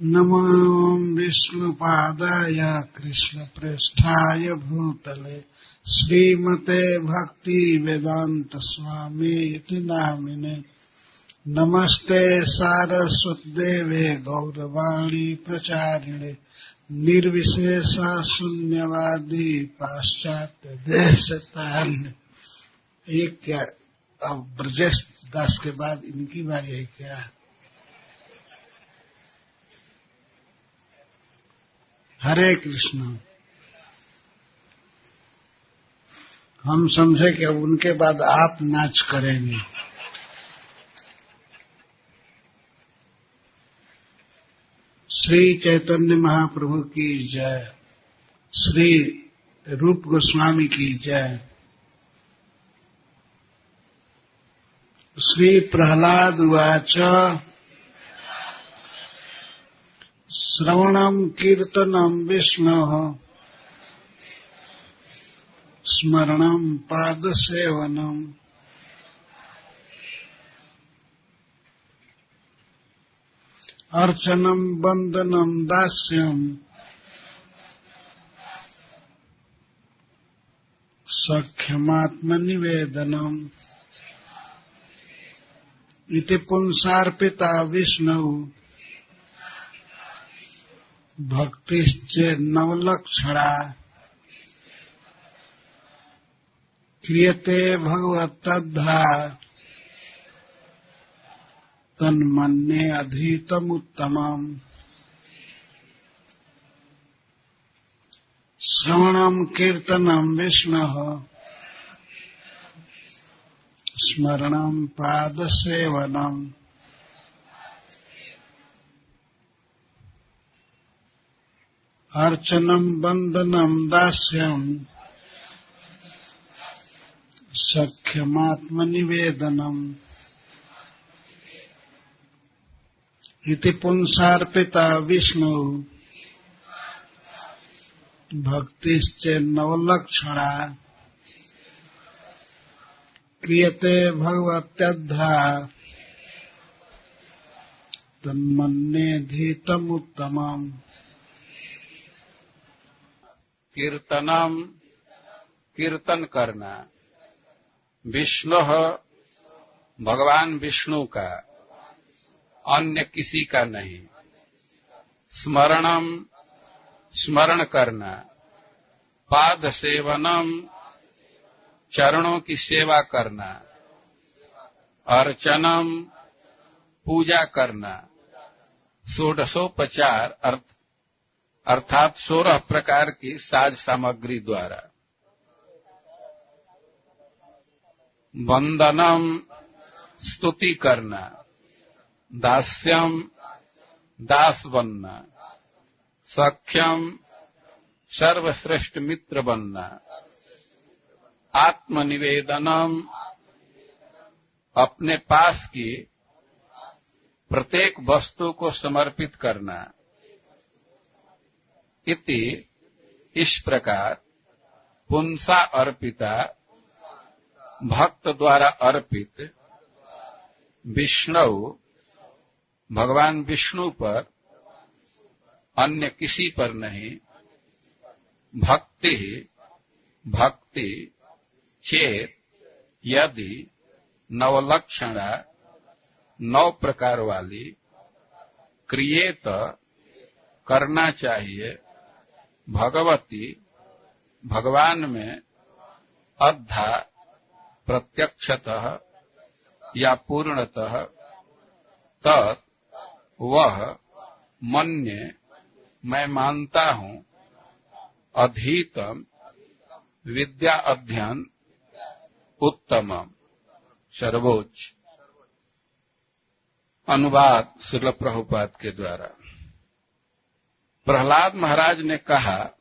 नमो विष्णुपादाय कृष्णप्रेष्ठाय भूतले श्रीमते भक्ति वेदांत स्वामी इति नामिने। नमस्ते सारस्वतदेवे गौरवाणी प्रचारिणे निर्विशेष शून्यवादी पाश्चात्य देशतारिणे। ये क्या अब ब्रजेश दास के बाद इनकी बारी है क्या? हरे कृष्ण। हम समझे कि अब उनके बाद आप नाच करेंगे। श्री चैतन्य महाप्रभु की जय, श्री रूप गोस्वामी की जय। श्री प्रहलाद उवाच श्रवणं कीर्तनं विष्णोः स्मरणं पादसेवनम् अर्चनं वन्दनं दास्यम् सख्यमात्मनिवेदनम् इति पुंसार्पिता विष्णु भक्तिश्चेत् नवलक्षणा क्रियते भगवत्तद्धा तन्मन्ये अधीतमुत्तमम्। श्रवणं कीर्तनं विष्णोः स्मरणं पादसेवनम् अर्चनं वन्दनं दास्यम् सख्यमात्मनिवेदनम् इति पुंसार्पिता विष्णु भक्तिश्चेन्नवलक्षणा क्रियते भगवत्यद्धा तन्मन्येऽधीतमुत्तमम्। कीर्तनम कीर्तन करना विष्णु भगवान विष्णु का, अन्य किसी का नहीं। स्मरणम स्मरण करना, पाद सेवनम चरणों की सेवा करना, अर्चनम पूजा करना, षोडशोपचार अर्थात 16 प्रकार की साज सामग्री द्वारा। वंदनम स्तुति करना, दास्यम दास बनना, सख्यम सर्वश्रेष्ठ मित्र बनना, आत्मनिवेदनम अपने पास की प्रत्येक वस्तु को समर्पित करना। इति इस प्रकार पुंसा अर्पिता भक्त द्वारा अर्पित विष्णु भगवान विष्णु पर, अन्य किसी पर नहीं। भक्ति चेत यदि नवलक्षणा 9 प्रकार वाली क्रियेत करना चाहिए भगवती भगवान में अद्धा प्रत्यक्षतः या पूर्णतः तत् वह मन्ये मैं मानता हूँ अधीतम विद्या अध्ययन उत्तमम सर्वोच्च। अनुवाद श्रील प्रभुपाद के द्वारा। प्रहलाद महाराज ने कहा,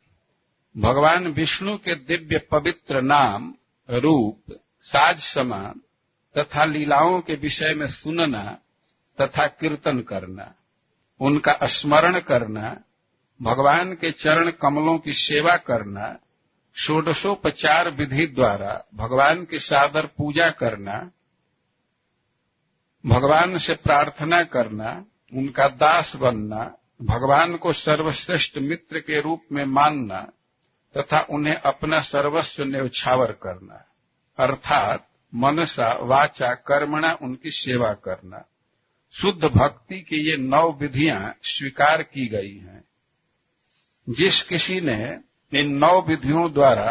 भगवान विष्णु के दिव्य पवित्र नाम, रूप, साज समान तथा लीलाओं के विषय में सुनना तथा कीर्तन करना, उनका स्मरण करना, भगवान के चरण कमलों की सेवा करना, षोडशोपचार विधि द्वारा भगवान की सादर पूजा करना, भगवान से प्रार्थना करना, उनका दास बनना, भगवान को सर्वश्रेष्ठ मित्र के रूप में मानना तथा उन्हें अपना सर्वस्व न्यौछावर करना, अर्थात मनसा वाचा कर्मणा उनकी सेवा करना। शुद्ध भक्ति की ये 9 विधियां स्वीकार की गई हैं। जिस किसी ने इन 9 विधियों द्वारा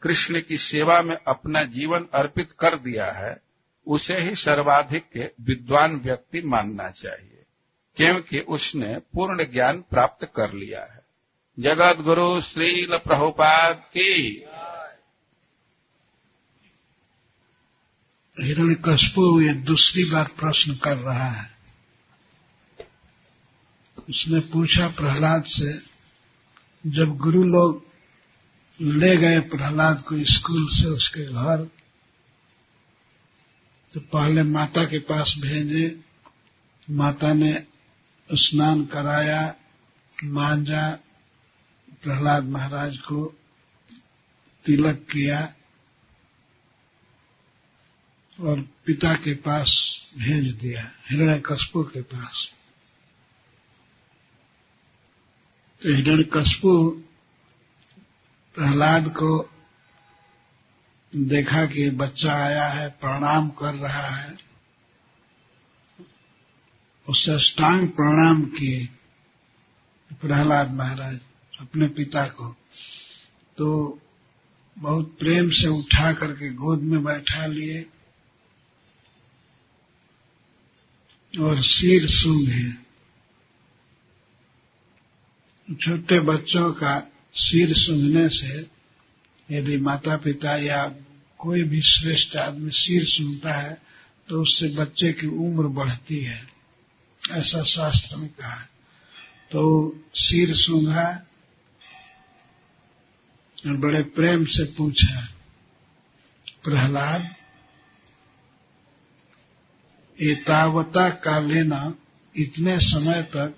कृष्ण की सेवा में अपना जीवन अर्पित कर दिया है, उसे ही सर्वाधिक विद्वान व्यक्ति मानना चाहिए, क्योंकि उसने पूर्ण ज्ञान प्राप्त कर लिया है। जगत गुरु श्रील प्रभुपाद की। हिरण्यकशिपु ये दूसरी बार प्रश्न कर रहा है। उसने पूछा प्रहलाद से, जब गुरु लोग ले गए प्रहलाद को स्कूल से उसके घर, तो पहले माता के पास भेजे। माता ने स्नान कराया, मांजा, प्रहलाद महाराज को तिलक किया और पिता के पास भेज दिया, हिरण्यकशिपु के पास। तो हिरण्यकशिपु प्रहलाद को देखा कि बच्चा आया है, प्रणाम कर रहा है, उससे साष्टांग प्रणाम किए प्रहलाद महाराज अपने पिता को। तो बहुत प्रेम से उठा करके गोद में बैठा लिए और सिर सूंघे। छोटे बच्चों का सिर सूंघने से, यदि माता पिता या कोई भी श्रेष्ठ आदमी सिर सूंघता है तो उससे बच्चे की उम्र बढ़ती है, ऐसा शास्त्र में कहा है। तो सिर सूंघा और बड़े प्रेम से पूछा, प्रहलाद, एतावता कालेन, इतने समय तक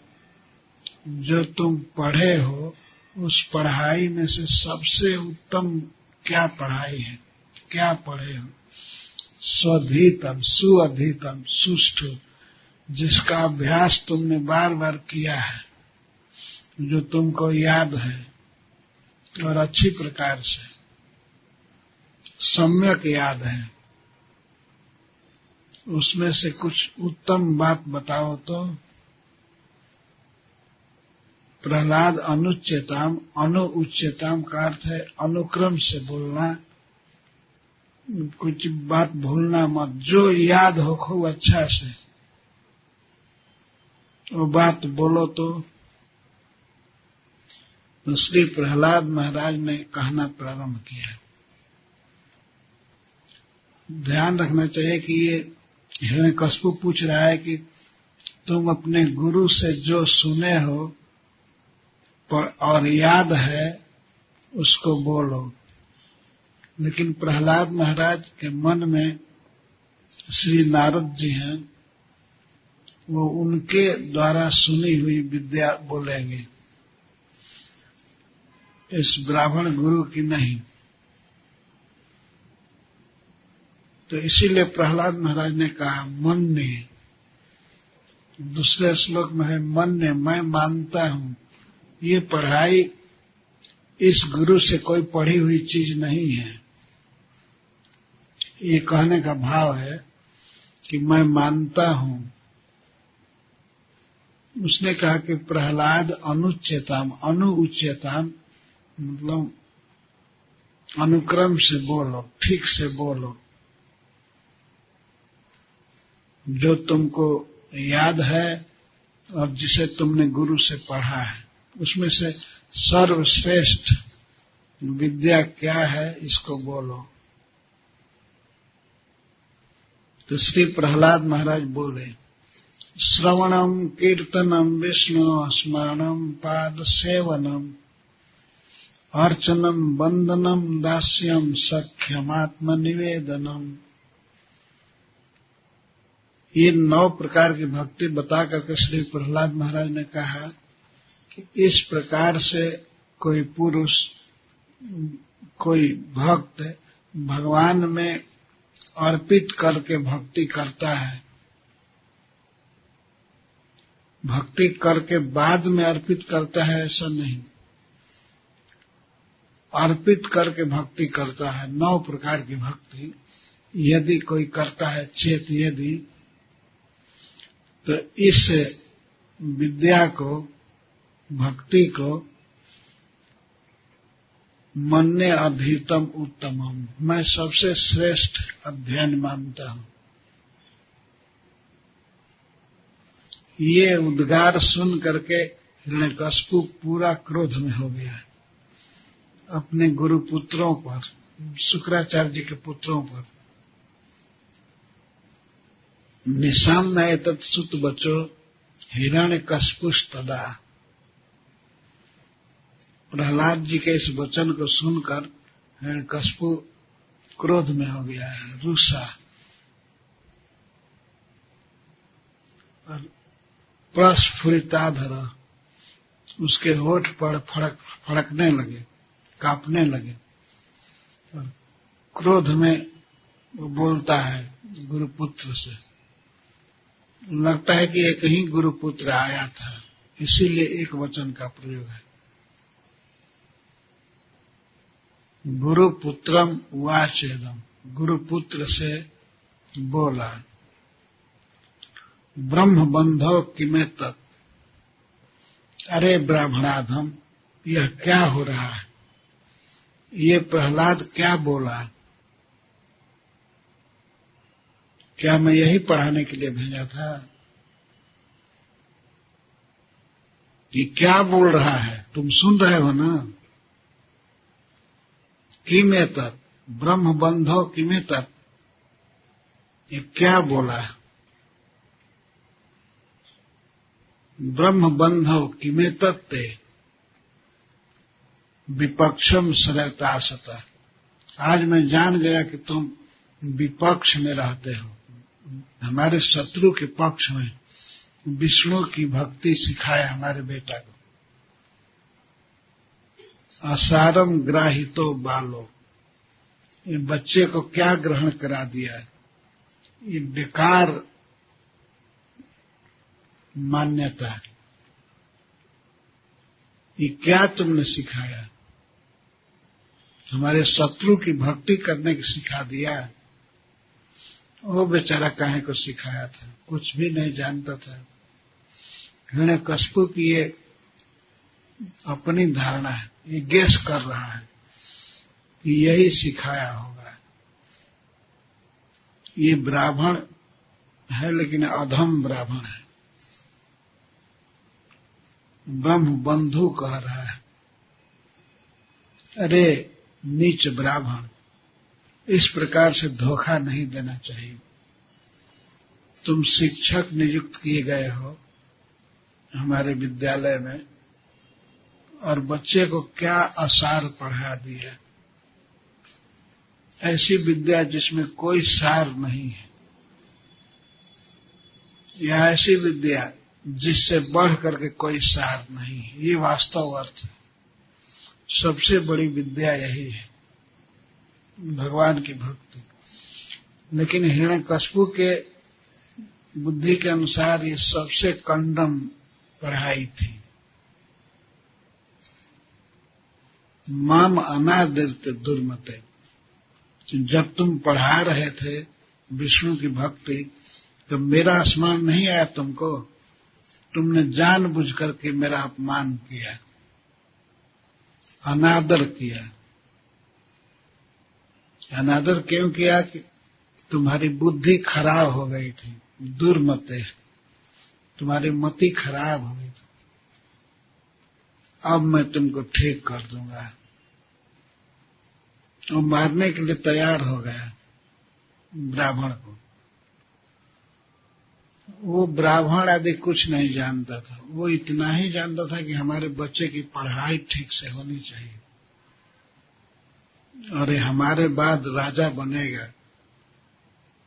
जो तुम पढ़े हो, उस पढ़ाई में से सबसे उत्तम क्या पढ़ाई है, क्या पढ़े हो? स्वधीतम, सुअधीतम, सुष्ठु, जिसका अभ्यास तुमने बार बार किया है, जो तुमको याद है और अच्छी प्रकार से सम्यक याद है, उसमें से कुछ उत्तम बात बताओ। तो प्रहलाद अनुच्चेताम, अनुउच्चेताम का अर्थ है अनुक्रम से बोलना, कुछ बात भूलना मत, जो याद हो खूब अच्छा से वो बात बोलो। तो श्री प्रहलाद महाराज ने कहना प्रारंभ किया। ध्यान रखना चाहिए कि ये हिरण्यकशिपु पूछ रहा है कि तुम अपने गुरु से जो सुने हो और याद है उसको बोलो। लेकिन प्रहलाद महाराज के मन में श्री नारद जी हैं, वो उनके द्वारा सुनी हुई विद्या बोलेंगे, इस ब्राह्मण गुरु की नहीं। तो इसीलिए प्रहलाद महाराज ने कहा मन्ने। दूसरे श्लोक में है मन्ने, मैं मानता हूं। ये पढ़ाई इस गुरु से कोई पढ़ी हुई चीज नहीं है। ये कहने का भाव है कि मैं मानता हूं। उसने कहा कि प्रहलाद अनुच्चेताम, अनुउच्चेताम मतलब अनुक्रम से बोलो, ठीक से बोलो, जो तुमको याद है और जिसे तुमने गुरु से पढ़ा है, उसमें से सर्वश्रेष्ठ विद्या क्या है, इसको बोलो। तो श्री प्रहलाद महाराज बोले, श्रवणम कीर्तनम विष्णु स्मरणम पाद सेवनम अर्चनम वंदनम दास्यम सख्यम आत्मनिवेदनम। ये 9 प्रकार की भक्ति बता करके श्री प्रहलाद महाराज ने कहा कि इस प्रकार से कोई पुरुष, कोई भक्त भगवान में अर्पित करके भक्ति करता है, भक्ति करके बाद में अर्पित करता है ऐसा नहीं, अर्पित करके भक्ति करता है। 9 प्रकार की भक्ति यदि कोई करता है चेत यदि, तो इस विद्या को, भक्ति को मन्ने अधीतम उत्तमम, मैं सबसे श्रेष्ठ अध्ययन मानता हूं। ये उद्गार सुन करके हिरण्यकशिपु पूरा क्रोध में हो गया अपने गुरु पुत्रों पर, शुक्राचार्य जी के पुत्रों पर। निशाम्य एतत् सुत बचो हिरण्यकशिपुस्तदा। प्रहलाद जी के इस वचन को सुनकर हिरण्यकशिपु क्रोध में हो गया है, रुसा। और प्रस्फुरिताधर, उसके होठ पर फड़कने लगे, कांपने लगे। और क्रोध में वो बोलता है गुरुपुत्र से, लगता है कि एक ही गुरुपुत्र आया था, इसीलिए एक वचन का प्रयोग है। गुरुपुत्रम वाचेदम, गुरुपुत्र से बोला। ब्रह्म बंधो किमे तत्, अरे ब्राह्मणाधम, यह क्या हो रहा है? ये प्रहलाद क्या बोला? क्या मैं यही पढ़ाने के लिए भेजा था? ये क्या बोल रहा है? तुम सुन रहे हो ना? किमे तत्, ब्रह्म बंधो किमे तत्, ये क्या बोला है? ब्रह्म बंधो किमे तत्ते विपक्षम सरतासता। आज मैं जान गया कि तुम विपक्ष में रहते हो, हमारे शत्रु के पक्ष में। विष्णु की भक्ति सिखाया हमारे बेटा को। असारम ग्राहितो बालो, ये बच्चे को क्या ग्रहण करा दिया है? ये बेकार मान्यता है। ये क्या तुमने सिखाया? हमारे शत्रु की भक्ति करने की सिखा दिया। वो बेचारा काहे को सिखाया था? कुछ भी नहीं जानता था। हिरण्यकशिपु की ये अपनी धारणा है, ये गेस कर रहा है कि यही सिखाया होगा। ये ब्राह्मण है लेकिन अधम ब्राह्मण है, ब्रह्म बंधु कह रहा है। अरे नीच ब्राह्मण, इस प्रकार से धोखा नहीं देना चाहिए। तुम शिक्षक नियुक्त किए गए हो हमारे विद्यालय में, और बच्चे को क्या असार पढ़ा दिया। ऐसी विद्या जिसमें कोई सार नहीं है, या ऐसी विद्या जिससे बढ़ करके कोई सार नहीं है, ये वास्तव अर्थ है। सबसे बड़ी विद्या यही है, भगवान की भक्ति। लेकिन हिरण्यकशिपु के बुद्धि के अनुसार ये सबसे कंडम पढ़ाई थी। माम अनादृत दुर्मते, जब तुम पढ़ा रहे थे विष्णु की भक्ति, तो मेरा स्मरण नहीं आया तुमको? तुमने जानबूझ करके मेरा अपमान किया, अनादर किया। अनादर क्यों किया? कि तुम्हारी बुद्धि खराब हो गई थी, दुर्मते, तुम्हारी मति खराब हो गई थी। अब मैं तुमको ठीक कर दूंगा। वो मारने के लिए तैयार हो गया ब्राह्मण को। वो ब्राह्मण आदि कुछ नहीं जानता था, वो इतना ही जानता था कि हमारे बच्चे की पढ़ाई ठीक से होनी चाहिए, और ये हमारे बाद राजा बनेगा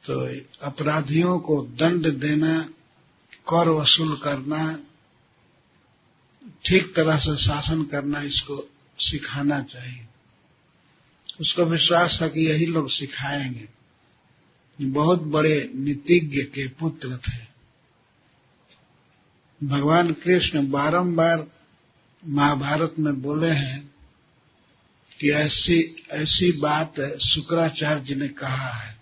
तो अपराधियों को दंड देना, कर वसूल करना, ठीक तरह से शासन करना, इसको सिखाना चाहिए। उसको विश्वास था कि यही लोग सिखाएंगे। बहुत बड़े नीतिज्ञ के पुत्र थे। भगवान कृष्ण बारंबार महाभारत में बोले हैं कि ऐसी ऐसी बात शुक्राचार्य जी ने कहा है।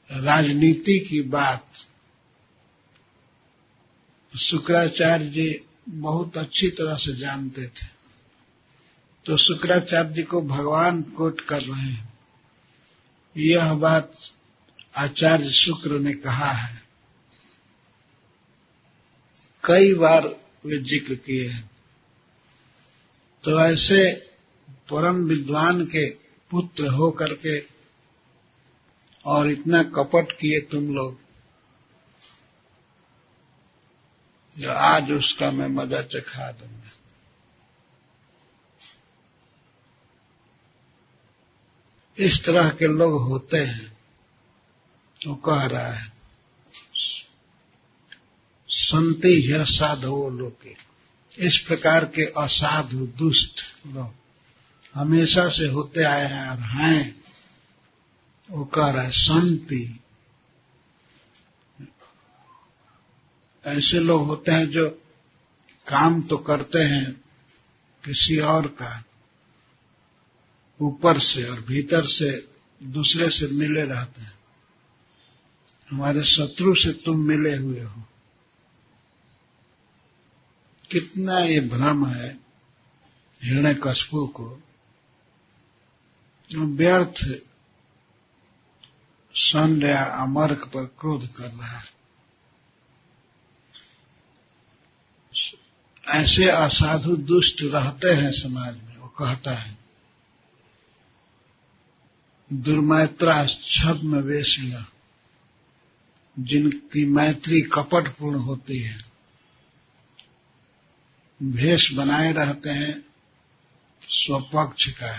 राजनीति की बात शुक्राचार्य जी बहुत अच्छी तरह से जानते थे। तो शुक्राचार्य जी को भगवान कोट कर रहे हैं, यह बात आचार्य शुक्र ने कहा है। कई बार वे जिक्र किए हैं। तो ऐसे परम विद्वान के पुत्र हो करके और इतना कपट किए तुम लोग, जो आज उसका मैं मजा चखा दूंगा। इस तरह के लोग होते हैं। वो कह रहा है संति ह्य साधवो लोके, इस प्रकार के असाधु दुष्ट लोग हमेशा से होते आए हैं और हैं। वो कह रहा है संति, ऐसे लोग होते हैं जो काम तो करते हैं किसी और का, ऊपर से और भीतर से दूसरे से मिले रहते हैं। हमारे शत्रु से तुम मिले हुए हो। कितना ये भ्रम है हिरण्यकश्यप को, जो व्यर्थ षंड या अमर्क पर क्रोध कर रहा है। ऐसे असाधु दुष्ट रहते हैं समाज में। वो कहता है दुर्मैत्रा छद्म वेश्या, जिनकी मैत्री कपटपूर्ण होती है, भेष बनाए रहते हैं स्वपक्ष का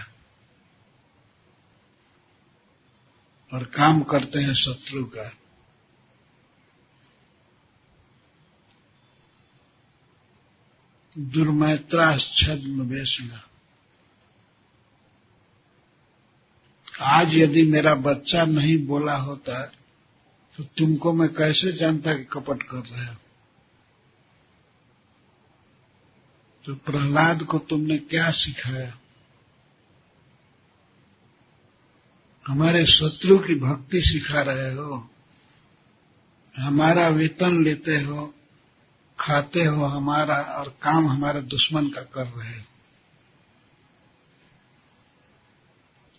और काम करते हैं शत्रु का। दुर्मैत्रा छद्म वेश्या। आज यदि मेरा बच्चा नहीं बोला होता तो तुमको मैं कैसे जानता कि कपट कर रहे हो। तो प्रहलाद को तुमने क्या सिखाया? हमारे शत्रु की भक्ति सिखा रहे हो, हमारा वेतन लेते हो, खाते हो हमारा, और काम हमारे दुश्मन का कर रहे हो।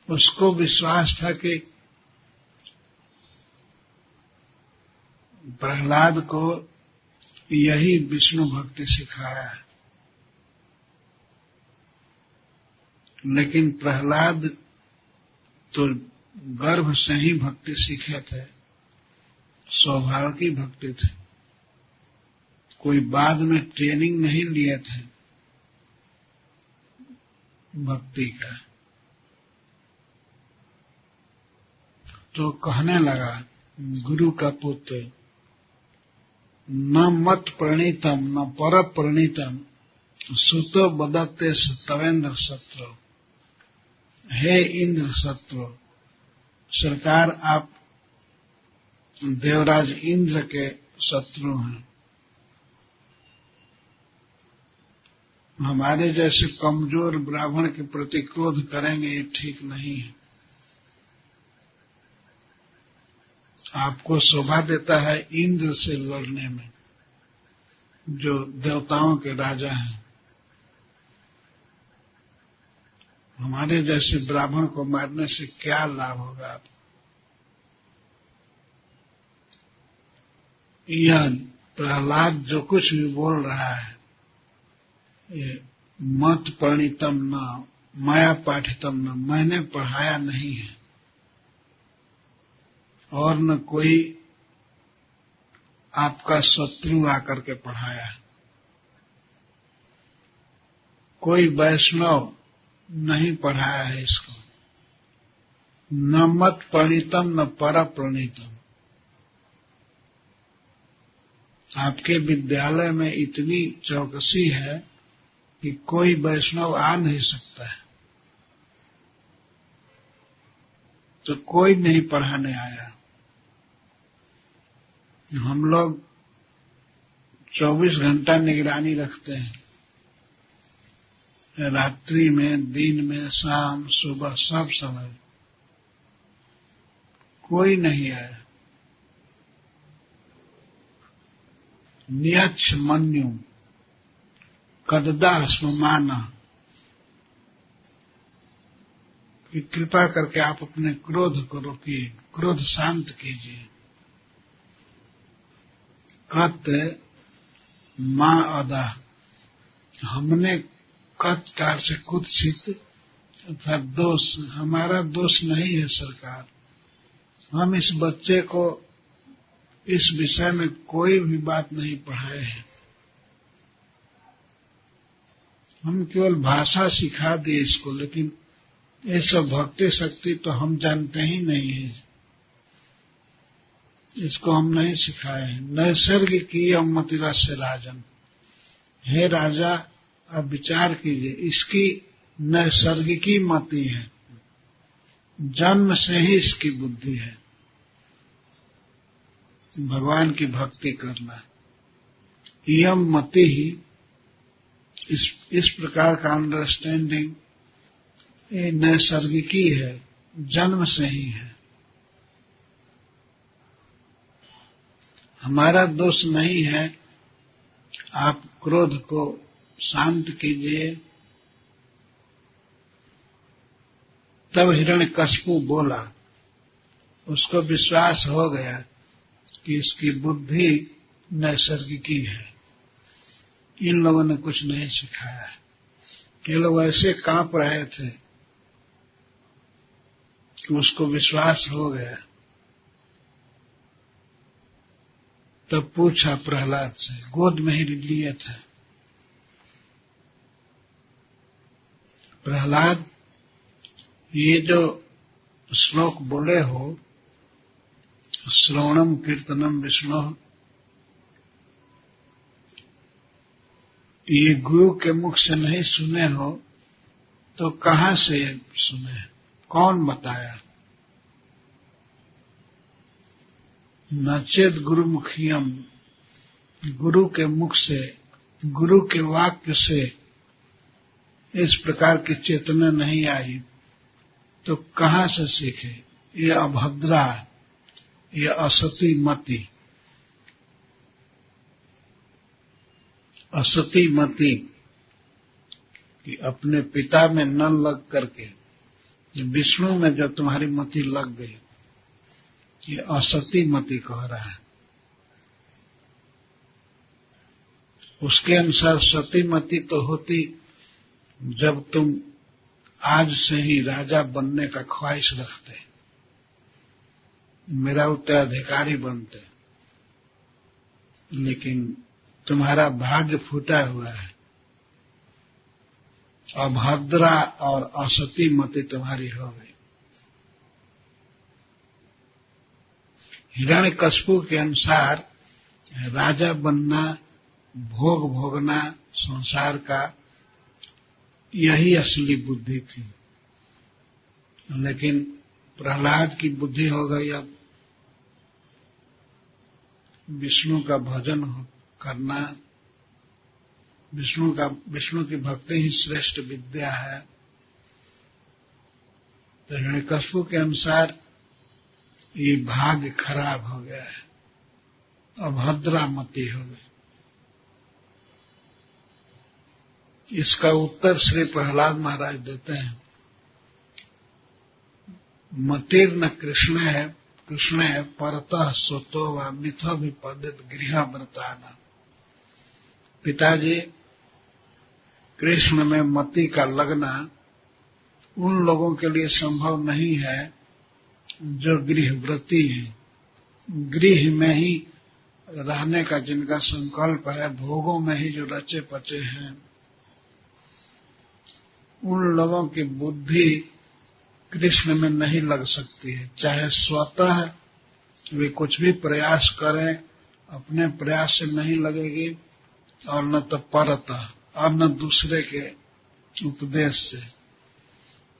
उसको विश्वास था कि प्रहलाद को यही विष्णु भक्ति सिखाया है, लेकिन प्रहलाद तो गर्भ से ही भक्ति सीखे थे, स्वाभाविक भक्ति थे, कोई बाद में ट्रेनिंग नहीं लिए थे भक्ति का। तो कहने लगा गुरु का पुत्र, न मत प्रणीतम न पर प्रणीतम सुतो बदत्ते तवेंद्र शत्रु। हे इंद्र शत्रु, सरकार आप देवराज इंद्र के शत्रु हैं। हमारे जैसे कमजोर ब्राह्मण के प्रति क्रोध करेंगे, ये ठीक नहीं है। आपको शोभा देता है इंद्र से लड़ने में, जो देवताओं के राजा हैं। हमारे जैसे ब्राह्मण को मारने से क्या लाभ होगा आपको? यह प्रहलाद जो कुछ भी बोल रहा है, ये मत प्रणीतम न माया पाठितम न, मैंने पढ़ाया नहीं है और न कोई आपका शत्रु आकर के पढ़ाया है। कोई वैष्णव नहीं पढ़ाया है इसको। न मत प्रणीतम न पर प्रणीतम। आपके विद्यालय में इतनी चौकसी है कि कोई वैष्णव आ नहीं सकता है, तो कोई नहीं पढ़ाने आया। हम लोग 24 घंटा निगरानी रखते हैं, रात्रि में, दिन में, शाम, सुबह, सब समय। कोई नहीं आया। नियच्छ मन्यु कददा स्ममाना, कि कृपा करके आप अपने क्रोध को रोकिए, क्रोध शांत कीजिए। कत मां अदा, हमने कत कार से कुत्सित अर्थात दोष, हमारा दोष नहीं है सरकार। हम इस बच्चे को इस विषय में कोई भी बात नहीं पढ़ाए हैं, हम केवल भाषा सिखा दिए इसको, लेकिन ये सब भक्ति शक्ति तो हम जानते ही नहीं है, इसको हम नहीं सिखाए हैं। नैसर्गिकीय मतिरस्य राजन, हे राजा आप विचार कीजिए, इसकी नैसर्गिकी मति है, जन्म से ही इसकी बुद्धि है भगवान की भक्ति करना। यम मति ही, इस प्रकार का अंडरस्टैंडिंग ये नैसर्गिकी है, जन्म से ही है। हमारा दोष नहीं है। आप क्रोध को शांत कीजिए। तब हिरण्यकशिपु बोला, उसको विश्वास हो गया कि इसकी बुद्धि नैसर्गिकी है, इन लोगों ने कुछ नहीं सिखाया है। ये लोग ऐसे कांप रहे थे कि उसको विश्वास हो गया। तब पूछा प्रहलाद से, गोद में ही लिए थे। प्रहलाद, ये जो श्लोक बोले हो, श्रवणम कीर्तनम विष्णु, ये गुरु के मुख से नहीं सुने हो तो कहां से सुने, कौन बताया? नचेत गुरुमुखियम, गुरु के मुख से, गुरु के वाक्य से इस प्रकार की चेतना नहीं आई तो कहां से सीखे? ये अभद्रा, ये असती मति, असती मति कि अपने पिता में न लग करके विष्णु में जो तुम्हारी मति लग गई, ये असती मति कह रहा है। उसके अनुसार सती मति तो होती जब तुम आज से ही राजा बनने का ख्वाहिश रखते, मेरा उत्तराधिकारी बनते, लेकिन तुम्हारा भाग्य फूटा हुआ है, अभद्रा और असती मति तुम्हारी हो गई। हिरण्यकशिपु के अनुसार राजा बनना, भोग भोगना संसार का, यही असली बुद्धि थी। लेकिन प्रहलाद की बुद्धि हो गई अब विष्णु का भजन करना, विष्णु की भक्ति ही श्रेष्ठ विद्या है। तो हिरण्यकशिपु के अनुसार ये भाग्य खराब हो गया है, अभद्रा मति हो गई। इसका उत्तर श्री प्रहलाद महाराज देते हैं, मतिर्न कृष्ण है परतः सोतो व मिथो विपदित गृह व्रताना। पिताजी, कृष्ण में मति का लगना उन लोगों के लिए संभव नहीं है जो गृहव्रती हैं, गृह में ही रहने का जिनका संकल्प है, भोगों में ही जो रचे पचे हैं, उन लोगों की बुद्धि कृष्ण में नहीं लग सकती है। चाहे स्वतः वे कुछ भी प्रयास करें, अपने प्रयास से नहीं लगेगी, और न तो परतः, और न दूसरे के उपदेश से।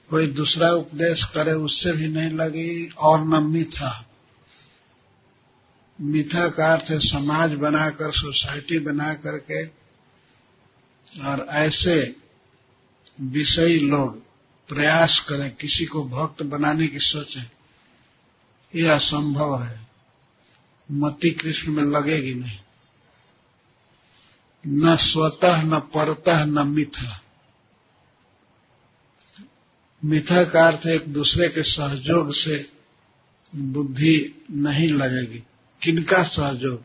कोई दूसरा उपदेश करे उससे भी नहीं लगी, और न मिथा, मिथा का अर्थ है समाज बनाकर, सोसाइटी बना करके, और ऐसे विषयी लोग प्रयास करें किसी को भक्त बनाने की सोचें, यह असंभव है। मति कृष्ण में लगेगी नहीं। न स्वतः न परतः न मिथा। मिथा का अर्थ एक दूसरे के सहयोग से बुद्धि नहीं लगेगी। किनका सहयोग?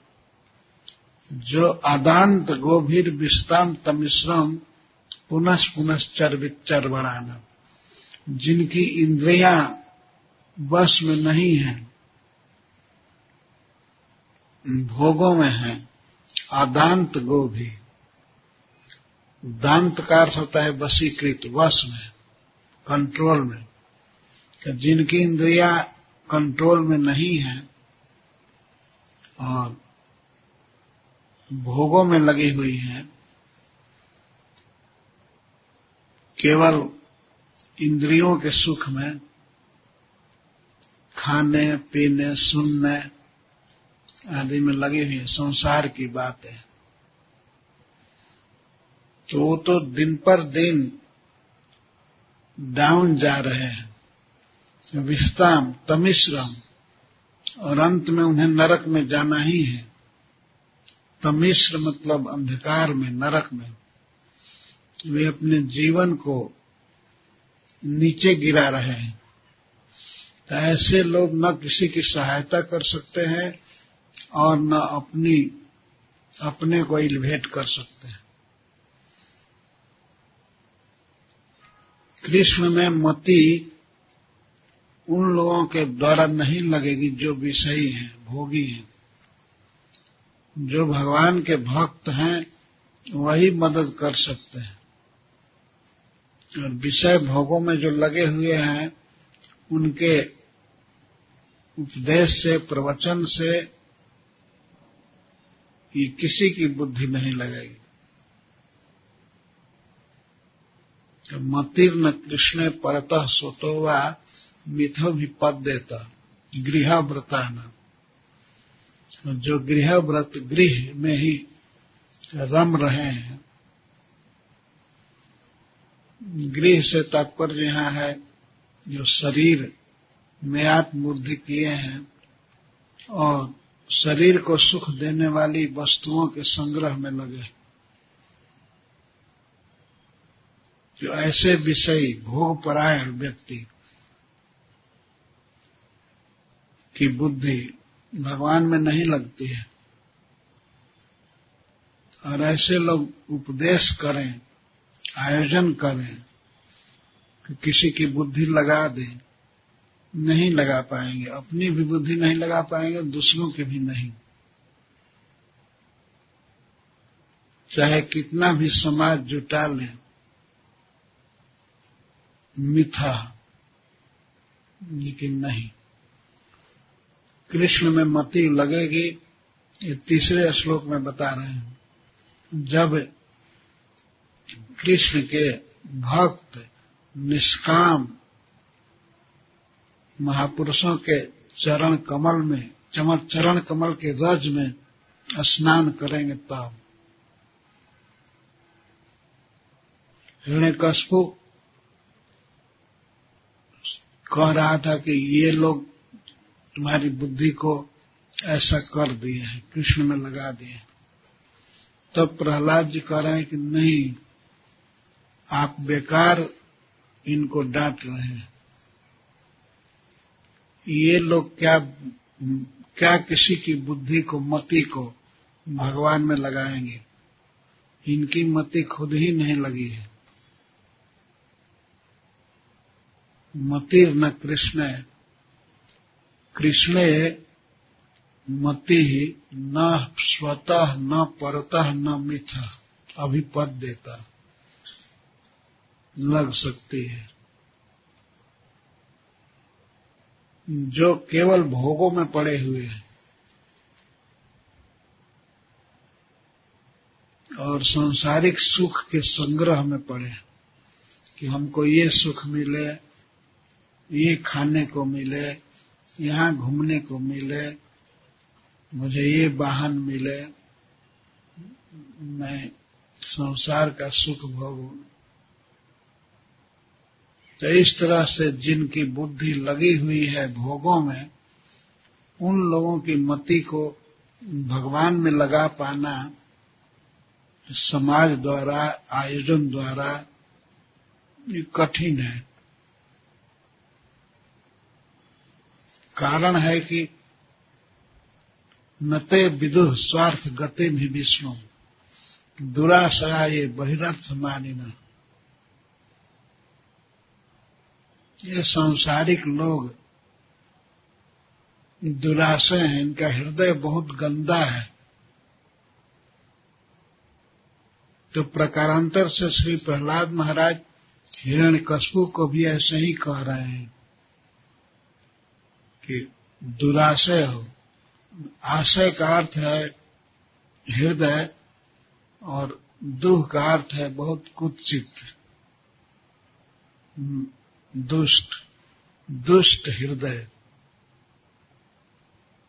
जो आदांत गोभीर विस्ताम तमिश्रम पुनः पुनः चर बढ़ाना, जिनकी इंद्रियां बस में नहीं है, भोगों में है। आदांत गोभी, दांत का अर्थ होता है वशीकृत, वश में, कंट्रोल में। तो जिनकी इंद्रियां कंट्रोल में नहीं है और भोगों में लगी हुई है, केवल इंद्रियों के सुख में, खाने पीने सुनने आदि में लगी हुई है, संसार की बात है, तो वो तो दिन पर दिन डाउन जा रहे हैं, विस्ताम तमिश्रम, और अंत में उन्हें नरक में जाना ही है। तमिश्र मतलब अंधकार में, नरक में। वे अपने जीवन को नीचे गिरा रहे हैं। तो ऐसे लोग न किसी की सहायता कर सकते हैं और न अपने को एलिवेट कर सकते हैं। कृष्ण में मति उन लोगों के द्वारा नहीं लगेगी जो विषयी हैं, भोगी हैं। जो भगवान के भक्त हैं वही मदद कर सकते हैं, और विषय भोगों में जो लगे हुए हैं उनके उपदेश से, प्रवचन से ये किसी की बुद्धि नहीं लगेगी। तो मतिर्न कृष्ण परतः सोतोवा मिथो भी पद देता गृह व्रताना। जो गृह व्रत, गृह में ही रम रहे हैं, गृह से तात्पर्य यहाँ है जो शरीर में आत्मबुद्धि किए हैं और शरीर को सुख देने वाली वस्तुओं के संग्रह में लगे। जो ऐसे विषयी भोगपरायण व्यक्ति की बुद्धि भगवान में नहीं लगती है, और ऐसे लोग उपदेश करें, आयोजन करें कि किसी की बुद्धि लगा दें, नहीं लगा पाएंगे। अपनी भी बुद्धि नहीं लगा पाएंगे, दूसरों की भी नहीं। चाहे कितना भी समाज जुटा लें, मिथा, लेकिन नहीं। कृष्ण में मति लगेगी। ये तीसरे श्लोक में बता रहे हैं। जब कृष्ण के भक्त निष्काम महापुरुषों के चरण कमल में, चरण कमल के रज में स्नान करेंगे, तब हिरण्यकश्यप कह रहा था कि ये लोग तुम्हारी बुद्धि को ऐसा कर दिए हैं, कृष्ण में लगा दिए। तब प्रहलाद जी कह रहे हैं कि नहीं, आप बेकार इनको डांट रहे हैं। ये लोग क्या किसी की बुद्धि को, मति को भगवान में लगाएंगे? इनकी मति खुद ही नहीं लगी है। मतिर्न कृष्ण कृष्णे मति न स्वतः न परतः न मिथा अभिपद देता लग सकती है। जो केवल भोगों में पड़े हुए हैं और सांसारिक सुख के संग्रह में पड़े हैं कि हमको ये सुख मिले, ये खाने को मिले, यहाँ घूमने को मिले, मुझे ये वाहन मिले, मैं संसार का सुख भोगूं। तो इस तरह से जिनकी बुद्धि लगी हुई है भोगों में, उन लोगों की मति को भगवान में लगा पाना समाज द्वारा, आयोजन द्वारा ये कठिन है। कारण है कि नते विदुः स्वार्थ गतिम हि विष्णु दुराशया ये बहिरर्थ मानिना। ये सांसारिक लोग दुराशय हैं, इनका हृदय बहुत गंदा है। तो प्रकारांतर से श्री प्रहलाद महाराज हिरण्यकश्यप को भी ऐसे ही कह रहे हैं कि दुराशय हो। आशय का अर्थ है हृदय और दुख का अर्थ है बहुत कुत्सित, दुष्ट हृदय।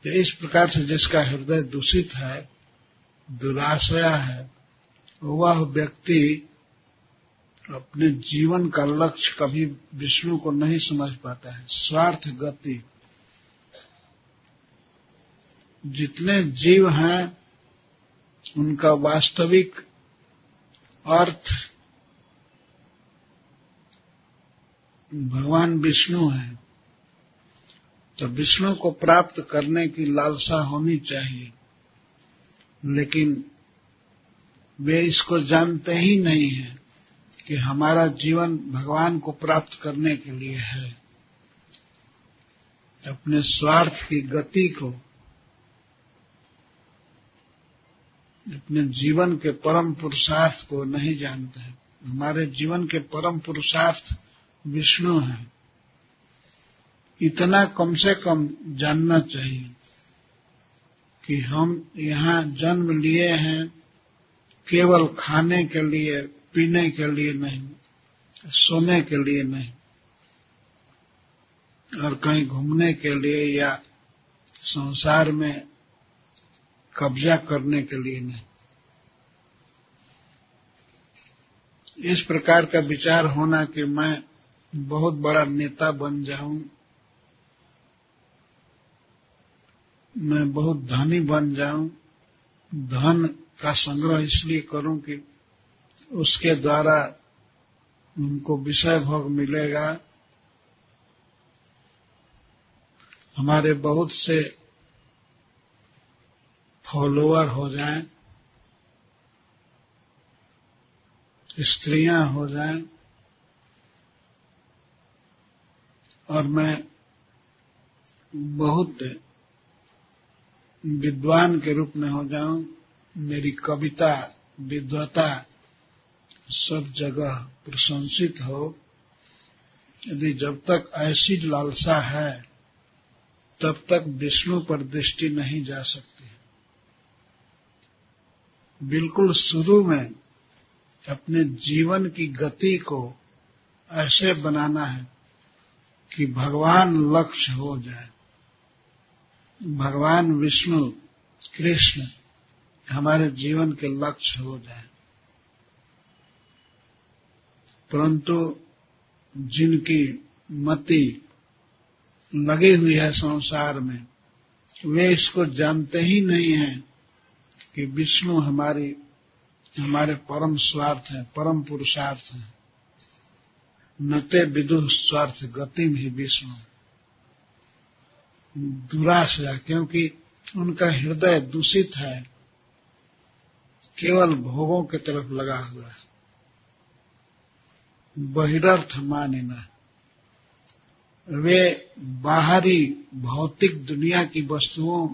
तो इस प्रकार से जिसका हृदय दूषित है, दुराशया है, वह व्यक्ति अपने जीवन का लक्ष्य कभी विष्णु को नहीं समझ पाता है। स्वार्थ गति, जितने जीव हैं उनका वास्तविक अर्थ भगवान विष्णु है। तो विष्णु को प्राप्त करने की लालसा होनी चाहिए, लेकिन वे इसको जानते ही नहीं है कि हमारा जीवन भगवान को प्राप्त करने के लिए है। अपने स्वार्थ की गति को, अपने जीवन के परम पुरुषार्थ को नहीं जानते हैं। हमारे जीवन के परम पुरुषार्थ विष्णु हैं, इतना कम से कम जानना चाहिए कि हम यहाँ जन्म लिए हैं केवल खाने के लिए, पीने के लिए नहीं, सोने के लिए नहीं, और कहीं घूमने के लिए या संसार में कब्जा करने के लिए नहीं। इस प्रकार का विचार होना कि मैं बहुत बड़ा नेता बन जाऊं, मैं बहुत धनी बन जाऊं, धन का संग्रह इसलिए करूं कि उसके द्वारा उनको विषय भोग मिलेगा, हमारे बहुत से फॉलोअर हो जाएं, स्त्रियां हो जाएं, और मैं बहुत विद्वान के रूप में हो जाऊं, मेरी कविता विद्वता सब जगह प्रशंसित हो। यदि जब तक ऐसी लालसा है तब तक विष्णु पर दृष्टि नहीं जा सकती। बिल्कुल शुरू में अपने जीवन की गति को ऐसे बनाना है कि भगवान लक्ष्य हो जाए, भगवान विष्णु कृष्ण हमारे जीवन के लक्ष्य हो जाए। परंतु जिनकी मति लगी हुई है संसार में, वे इसको जानते ही नहीं हैं कि विष्णु हमारे परम स्वार्थ है, परम पुरुषार्थ है। नते विदुः स्वार्थ गतिम हि विष्णु दुराशया, क्योंकि उनका हृदय दूषित है, केवल भोगों की तरफ लगा हुआ है। बहिरर्थ मानिना, वे बाहरी भौतिक दुनिया की वस्तुओं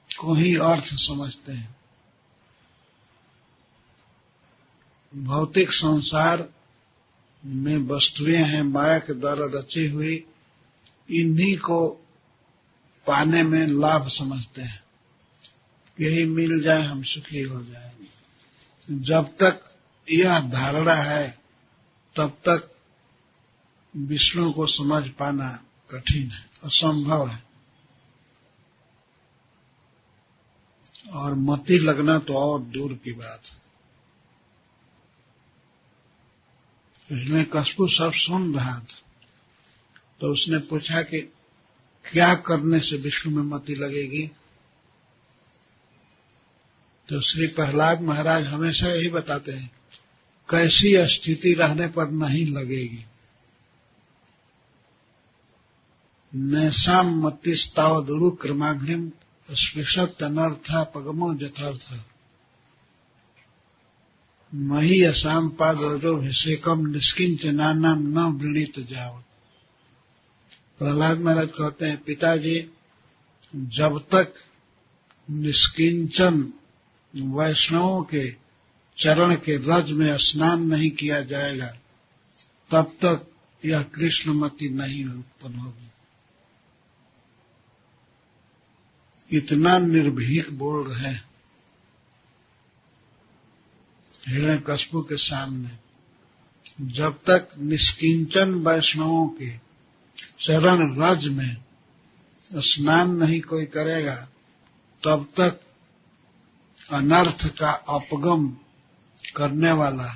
को ही अर्थ समझते हैं। भौतिक संसार में वस्तुएं हैं माया के द्वारा रची हुई, इन्हीं को पाने में लाभ समझते हैं। यही मिल जाए हम सुखी हो जाएंगे। जब तक यह धारणा है तब तक विष्णु को समझ पाना कठिन है, असंभव है। और मति लगना तो और दूर की बात है। हिरण्यकशिपु सब सुन रहा था, तो उसने पूछा कि क्या करने से विष्णु में मति लगेगी? तो श्री प्रहलाद महाराज हमेशा यही बताते हैं, कैसी स्थिति रहने पर नहीं लगेगी। नैषाम मतिस्तावदुरु क्रमाग्निम स्पृशत अनर्था पगमो यथार्थ मही असाम पादोभिषेकम निष्किंचनानाम न वृणीत जावत। प्रहलाद महाराज कहते हैं, पिताजी, जब तक निष्किंचन वैष्णवों के चरण के रज में स्नान नहीं किया जाएगा, तब तक यह कृष्णमति नहीं उत्पन्न होगी। इतना निर्भीक बोल रहे हैं हिरण्यकशिपु के सामने। जब तक निष्किंचन वैष्णवों के चरण रज में स्नान नहीं कोई करेगा, तब तक अनर्थ का अपगम करने वाला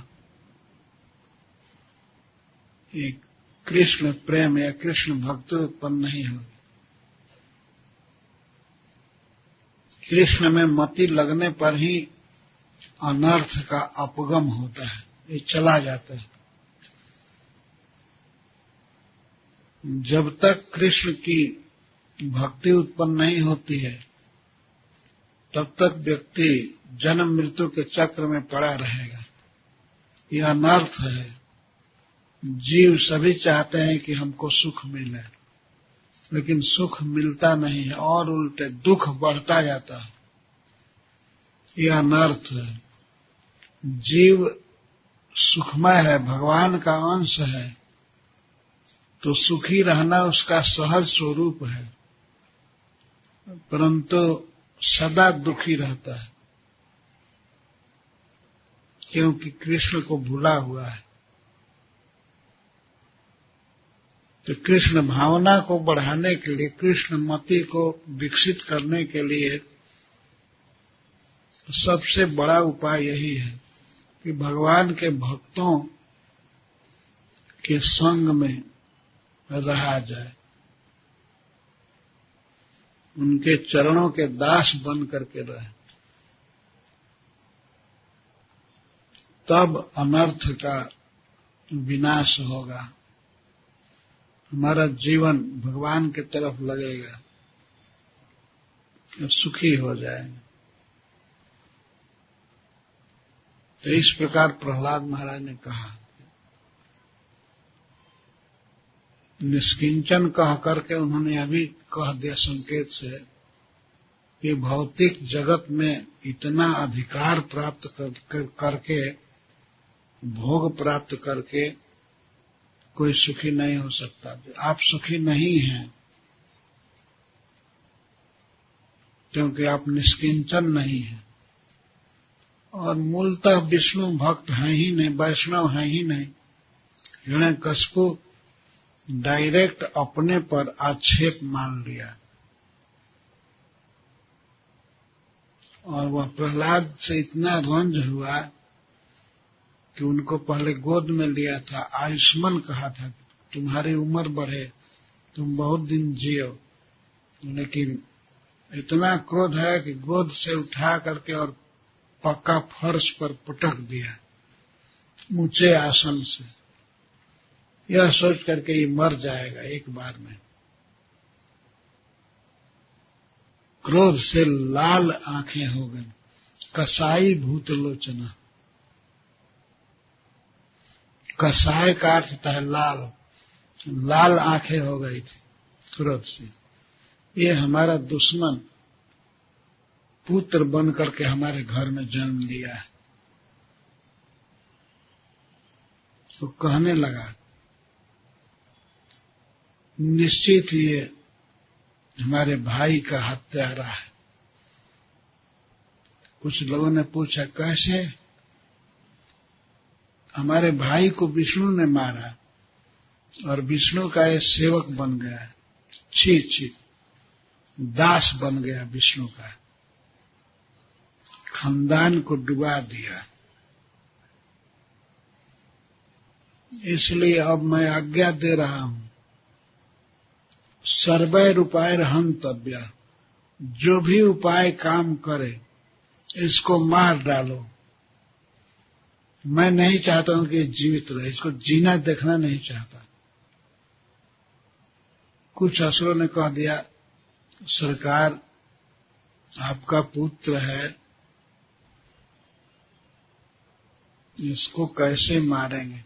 एक कृष्ण प्रेम या कृष्ण भक्ति उत्पन्न नहीं होगी। कृष्ण में मति लगने पर ही अनर्थ का अपगम होता है, ये चला जाता है। जब तक कृष्ण की भक्ति उत्पन्न नहीं होती है, तब तक व्यक्ति जन्म मृत्यु के चक्र में पड़ा रहेगा। यह अनर्थ है। जीव सभी चाहते हैं कि हमको सुख मिले, लेकिन सुख मिलता नहीं है और उल्टे दुख बढ़ता जाता है। यह अनर्थ है। जीव सुखमय है, भगवान का अंश है, तो सुखी रहना उसका सहज स्वरूप है, परंतु सदा दुखी रहता है, क्योंकि कृष्ण को भूला हुआ है। तो कृष्ण भावना को बढ़ाने के लिए, कृष्ण मति को विकसित करने के लिए सबसे बड़ा उपाय यही है कि भगवान के भक्तों के संग में रहा जाए, उनके चरणों के दास बन करके रहे, तब अनर्थ का विनाश होगा। हमारा जीवन भगवान की तरफ लगेगा, सुखी हो जाएगा। तो इस प्रकार प्रहलाद महाराज ने कहा। निष्किंचन कह करके उन्होंने अभी कह दिया संकेत से कि भौतिक जगत में इतना अधिकार प्राप्त करके, भोग प्राप्त करके कोई सुखी नहीं हो सकता। आप सुखी नहीं हैं क्योंकि आप निष्किंचन नहीं हैं, और मूलतः विष्णु भक्त हैं ही नहीं, वैष्णव हैं ही नहीं। हिरण्यकशिपु डायरेक्ट अपने पर आक्षेप मान लिया, और वह प्रहलाद से इतना रंज हुआ कि उनको पहले गोद में लिया था, आयुष्मान कहा था, तुम्हारी उम्र बढ़े, तुम बहुत दिन जियो, लेकिन इतना क्रोध है कि गोद से उठा करके और पक्का फर्श पर पटक दिया ऊंचे आसन से, यह सोच करके ये मर जाएगा एक बार में। क्रोध से लाल आंखें हो गई, कसाई भूतलोचना। कसाय का अर्थ होता है लाल, लाल आंखें हो गई थी क्रोध से। ये हमारा दुश्मन पुत्र बन करके हमारे घर में जन्म लिया है। तो कहने लगा, निश्चित ये हमारे भाई का हत्यारा है। कुछ लोगों ने पूछा, कैसे? हमारे भाई को विष्णु ने मारा और विष्णु का ये सेवक बन गया, छी छी, दास बन गया विष्णु का। खानदान को डुबा दिया। इसलिए अब मैं आज्ञा दे रहा हूं, सर्वैरुपायर हन्तव्य, जो भी उपाय काम करे इसको मार डालो। मैं नहीं चाहता हूं कि जीवित रहे, इसको जीना देखना नहीं चाहता। कुछ असुरों ने कह दिया, सरकार आपका पुत्र है, इसको कैसे मारेंगे?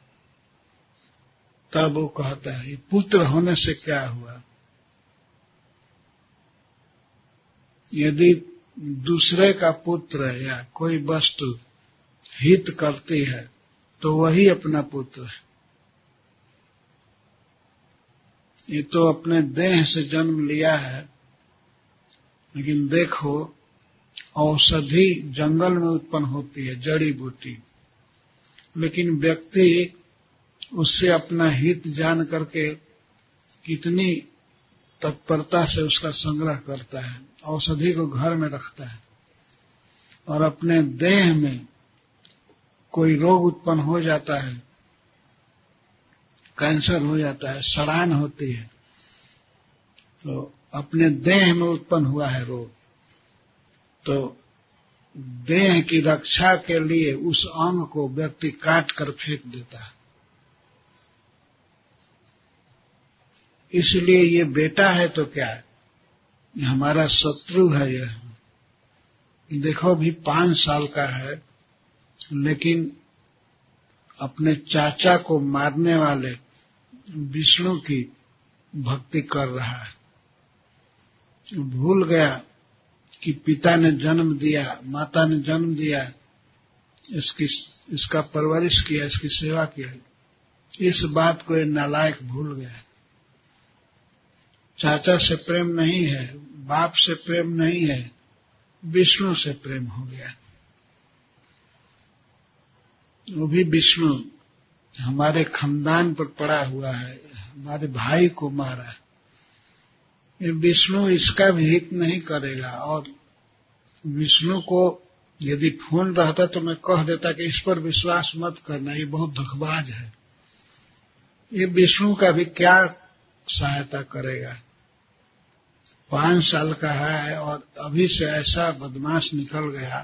तब वो कहता है, पुत्र होने से क्या हुआ? यदि दूसरे का पुत्र या कोई वस्तु हित करती है तो वही अपना पुत्र है। ये तो अपने देह से जन्म लिया है, लेकिन देखो औषधि जंगल में उत्पन्न होती है, जड़ी बूटी, लेकिन व्यक्ति उससे अपना हित जान करके कितनी तत्परता से उसका संग्रह करता है, औषधि को घर में रखता है, और अपने देह में कोई रोग उत्पन्न हो जाता है, कैंसर हो जाता है, सड़ान होती है, तो अपने देह में उत्पन्न हुआ है रोग, तो देह की रक्षा के लिए उस अंग को व्यक्ति काट कर फेंक देता है। इसलिए ये बेटा है तो क्या है, हमारा शत्रु है। यह देखो भी 5 साल का है, लेकिन अपने चाचा को मारने वाले विष्णु की भक्ति कर रहा है। भूल गया कि पिता ने जन्म दिया, माता ने जन्म दिया, इसका परवरिश किया, इसकी सेवा किया। इस बात को ये नालायक भूल गया। चाचा से प्रेम नहीं है, बाप से प्रेम नहीं है, विष्णु से प्रेम हो गया। वो भी विष्णु हमारे खानदान पर पड़ा हुआ है, हमारे भाई को मारा है। ये विष्णु इसका भी हित नहीं करेगा। और विष्णु को यदि फोन रहता तो मैं कह देता कि इस पर विश्वास मत करना, ये बहुत धोखेबाज है। ये विष्णु का भी क्या सहायता करेगा? 5 साल का है और अभी से ऐसा बदमाश निकल गया,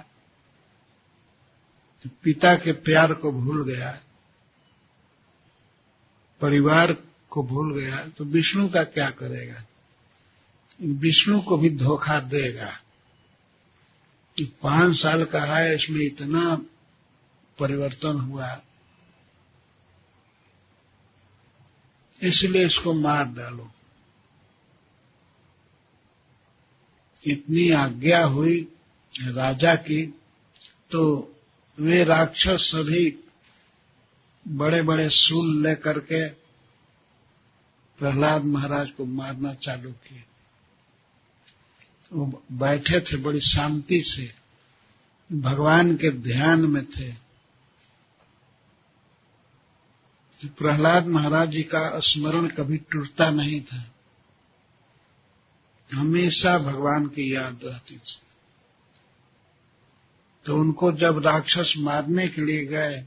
तो पिता के प्यार को भूल गया, परिवार को भूल गया, तो विष्णु का क्या करेगा? विष्णु को भी धोखा देगा। 5 साल का है, इसमें इतना परिवर्तन हुआ, इसलिए इसको मार डालो। इतनी आज्ञा हुई राजा की, तो वे राक्षस सभी बड़े बड़े शूल लेकर के प्रहलाद महाराज को मारना चालू किए। वो बैठे थे बड़ी शांति से, भगवान के ध्यान में थे। प्रहलाद महाराज जी का स्मरण कभी टूटता नहीं था, हमेशा भगवान की याद रहती थी। तो उनको जब राक्षस मारने के लिए गए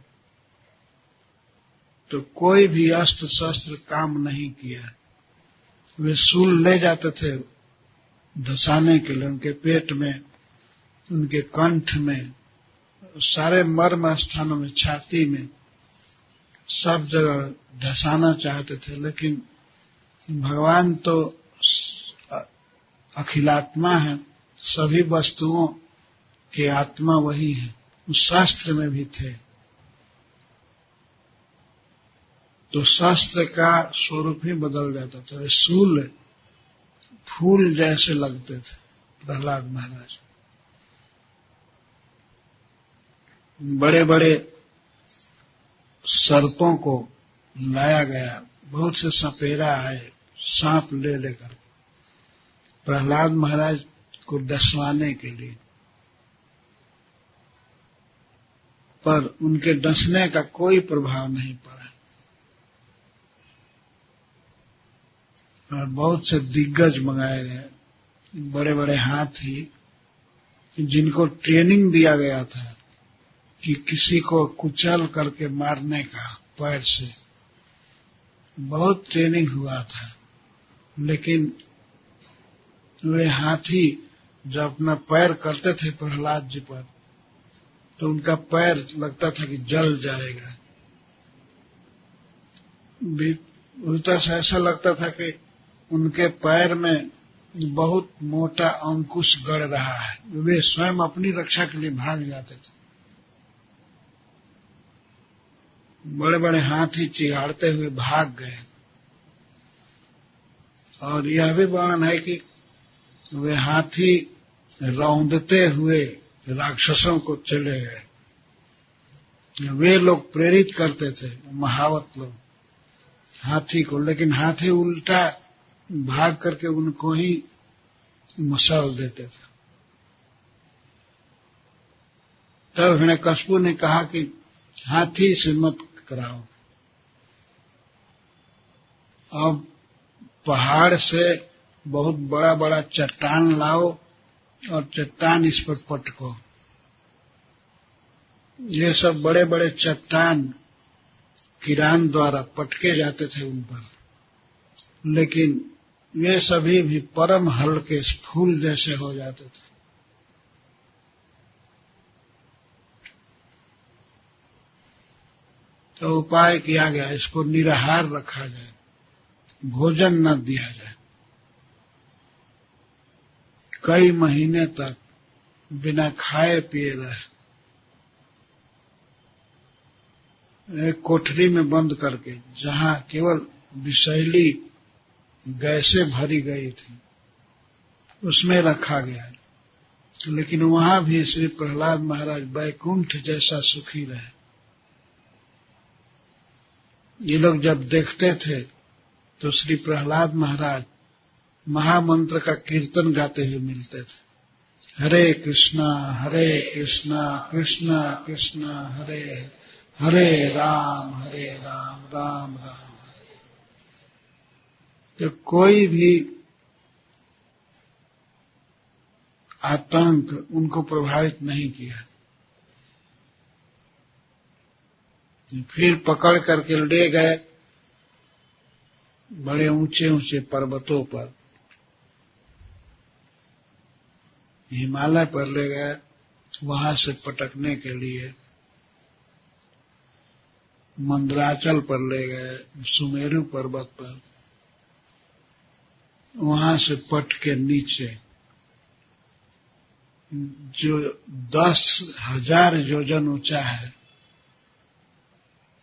तो कोई भी अस्त्र शस्त्र काम नहीं किया। वे शूल ले जाते थे धसाने के लिए, उनके पेट में, उनके कंठ में, सारे मर्म स्थानों में, छाती में, सब जगह धसाना चाहते थे। लेकिन भगवान तो अखिलात्मा है, सभी वस्तुओं के आत्मा वही है, उस शास्त्र में भी थे। तो शास्त्र का स्वरूप ही बदल जाता था। शूल फूल जैसे लगते थे प्रहलाद महाराज। बड़े बड़े सर्पों को लाया गया, बहुत से सपेरा आए सांप ले लेकर प्रहलाद महाराज को डसवाने के लिए, पर उनके डसने का कोई प्रभाव नहीं पड़ा। और बहुत से दिग्गज मंगाए गए, बड़े बड़े हाथी, जिनको ट्रेनिंग दिया गया था कि किसी को कुचल करके मारने का पैर से, बहुत ट्रेनिंग हुआ था, लेकिन वे हाथी जब अपना पैर करते थे प्रहलाद जी पर तो उनका पैर लगता था कि जल जाएगा। उल्टा से ऐसा लगता था कि उनके पैर में बहुत मोटा अंकुश गड़ रहा है। वे स्वयं अपनी रक्षा के लिए भाग जाते थे। बड़े बड़े हाथी चिढ़ाते हुए भाग गए। और यह भी वर्णन है कि वे हाथी रौंदते हुए राक्षसों को चले गए। वे लोग प्रेरित करते थे, महावत लोग, हाथी को, लेकिन हाथी उल्टा भाग करके उनको ही मसल देते थे। तब हिरण्यकशिपु ने कहा कि हाथी से मत कराओ, अब पहाड़ से बहुत बड़ा बड़ा चट्टान लाओ और चट्टान इस पर पटको। ये सब बड़े बड़े चट्टान किरान द्वारा पटके जाते थे उन पर, लेकिन वे सभी भी परम हल्के फूल जैसे हो जाते थे। तो उपाय किया गया, इसको निराहार रखा जाए, भोजन न दिया जाए। कई महीने तक बिना खाए पिए रहे, एक कोठरी में बंद करके, जहां केवल विषैली गैसें भरी गई थी, उसमें रखा गया। लेकिन वहां भी श्री प्रहलाद महाराज वैकुंठ जैसा सुखी रहे। ये लोग जब देखते थे तो श्री प्रहलाद महाराज महामंत्र का कीर्तन गाते हुए मिलते थे। हरे कृष्णा कृष्णा कृष्णा हरे हरे, राम राम राम। तो कोई भी आतंक उनको प्रभावित नहीं किया। फिर पकड़ करके ले गए बड़े ऊंचे ऊंचे पर्वतों पर, हिमालय पर ले गए, वहां से पटकने के लिए मंदराचल पर ले गए, सुमेरु पर्वत पर, वहां से पट के नीचे जो 10,000 योजन ऊंचा है,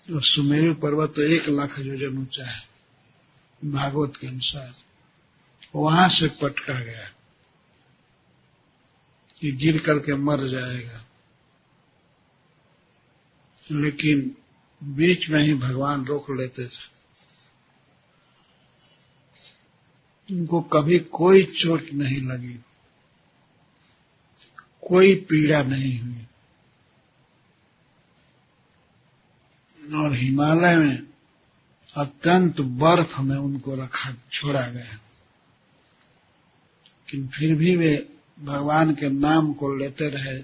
तो सुमेरु पर्वत तो 1,00,000 योजन ऊंचा है भागवत के अनुसार। वहां से पटका गया कि गिर करके मर जाएगा, लेकिन बीच में ही भगवान रोक लेते थे। उनको कभी कोई चोट नहीं लगी, कोई पीड़ा नहीं हुई। और हिमालय में अत्यंत बर्फ में उनको छोड़ा गया, लेकिन फिर भी वे भगवान के नाम को लेते रहे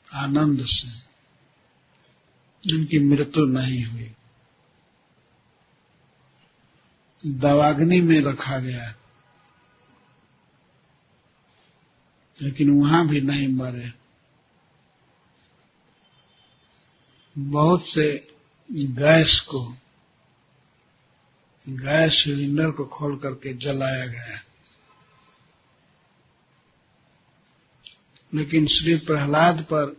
आनंद से। उनकी मृत्यु नहीं हुई। दवाग्नि में रखा गया, लेकिन वहां भी नहीं मरे। बहुत से गैस सिलेंडर को खोल करके जलाया गया, लेकिन श्री प्रहलाद पर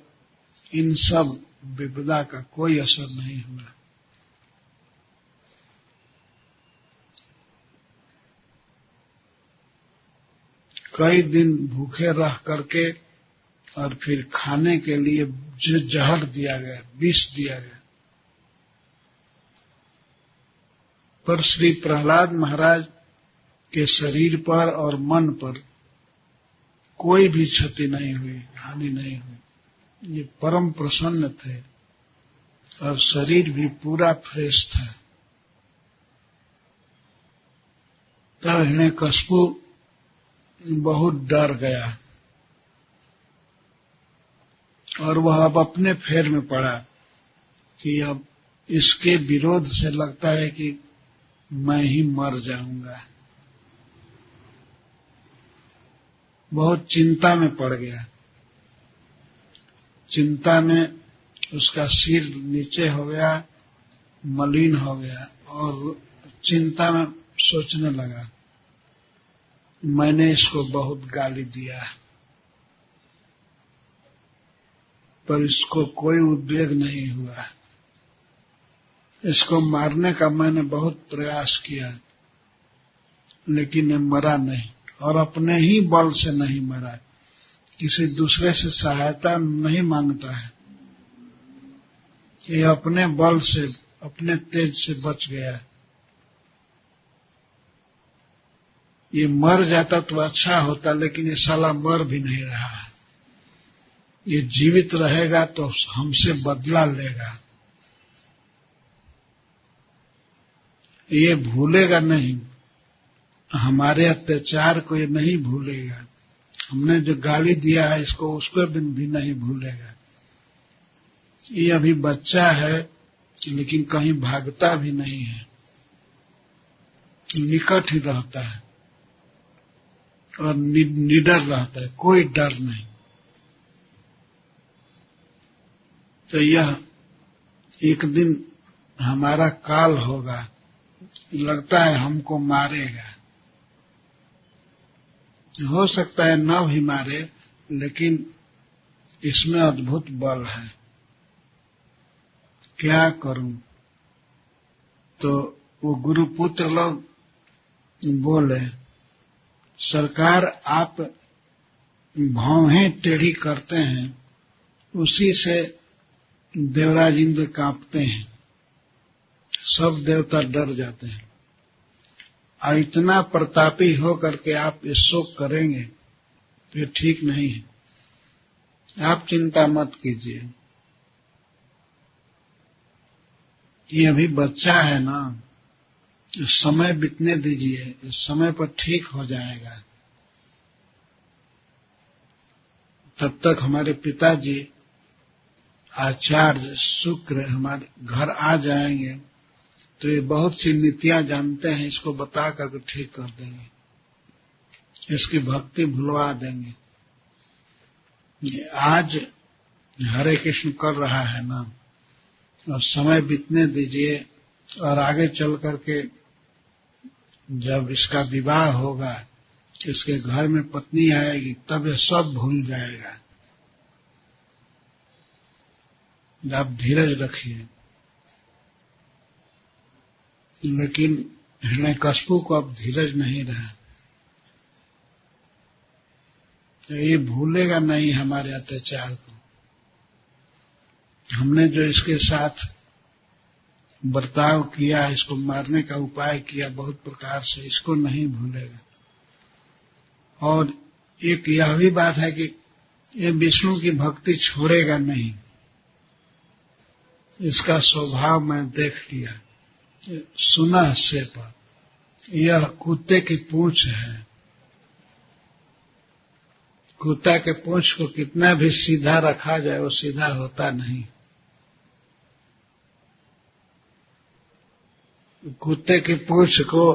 इन सब विपदा का कोई असर नहीं हुआ। कई दिन भूखे रह करके और फिर खाने के लिए जो जहर दिया गया, विष दिया गया, पर श्री प्रहलाद महाराज के शरीर पर और मन पर कोई भी क्षति नहीं हुई, हानि नहीं हुई। ये परम प्रसन्न थे और शरीर भी पूरा फ्रेश था। तब हिरण्यकशिपु बहुत डर गया और वह अब अपने फेर में पड़ा कि अब इसके विरोध से लगता है कि मैं ही मर जाऊंगा। बहुत चिंता में पड़ गया। चिंता में उसका सिर नीचे हो गया, मलिन हो गया और चिंता में सोचने लगा, मैंने इसको बहुत गाली दिया पर इसको कोई उद्वेग नहीं हुआ। इसको मारने का मैंने बहुत प्रयास किया लेकिन ये मरा नहीं, और अपने ही बल से नहीं मरा, किसी दूसरे से सहायता नहीं मांगता है। ये अपने बल से, अपने तेज से बच गया। ये मर जाता तो अच्छा होता, लेकिन ये साला मर भी नहीं रहा। ये जीवित रहेगा तो हमसे बदला लेगा। ये भूलेगा नहीं, हमारे अत्याचार को ये नहीं भूलेगा। हमने जो गाली दिया है इसको, उसको भी नहीं भूलेगा। ये अभी बच्चा है लेकिन कहीं भागता भी नहीं है, निकट ही रहता है और निडर रहता है, कोई डर नहीं। तो यह एक दिन हमारा काल होगा, लगता है हमको मारेगा। हो सकता है न भी मारे, लेकिन इसमें अद्भुत बल है। क्या करूं? तो वो गुरुपुत्र लोग बोले, सरकार आप भौहें टेढ़ी करते हैं, उसी से देवराज इंद्र कांपते हैं, सब देवता डर जाते हैं। और इतना प्रतापी हो करके आप ये शोक करेंगे तो ये ठीक नहीं है। आप चिंता मत कीजिए, ये अभी बच्चा है ना, समय बीतने दीजिए, इस समय पर ठीक हो जाएगा। तब तक हमारे पिताजी आचार्य शुक्र हमारे घर आ जाएंगे, तो ये बहुत सी नीतियां जानते हैं, इसको बता करके ठीक कर देंगे, इसकी भक्ति भुलवा देंगे। आज हरे कृष्ण कर रहा है ना, और समय बीतने दीजिए, और आगे चल करके जब इसका विवाह होगा, इसके घर में पत्नी आएगी, तब ये सब भूल जाएगा। आप धीरज रखिए। लेकिन हिरण्यकश्यप को अब धीरज नहीं रहा, तो ये भूलेगा नहीं हमारे अत्याचार को। हमने जो इसके साथ बर्ताव किया, इसको मारने का उपाय किया बहुत प्रकार से, इसको नहीं भूलेगा। और एक यह भी बात है कि ये विष्णु की भक्ति छोड़ेगा नहीं। इसका स्वभाव मैं देख लिया। सुना से पर यह कुत्ते की पूंछ है। कुत्ता के पूंछ को कितना भी सीधा रखा जाए, वो सीधा होता नहीं। कुत्ते की पूंछ को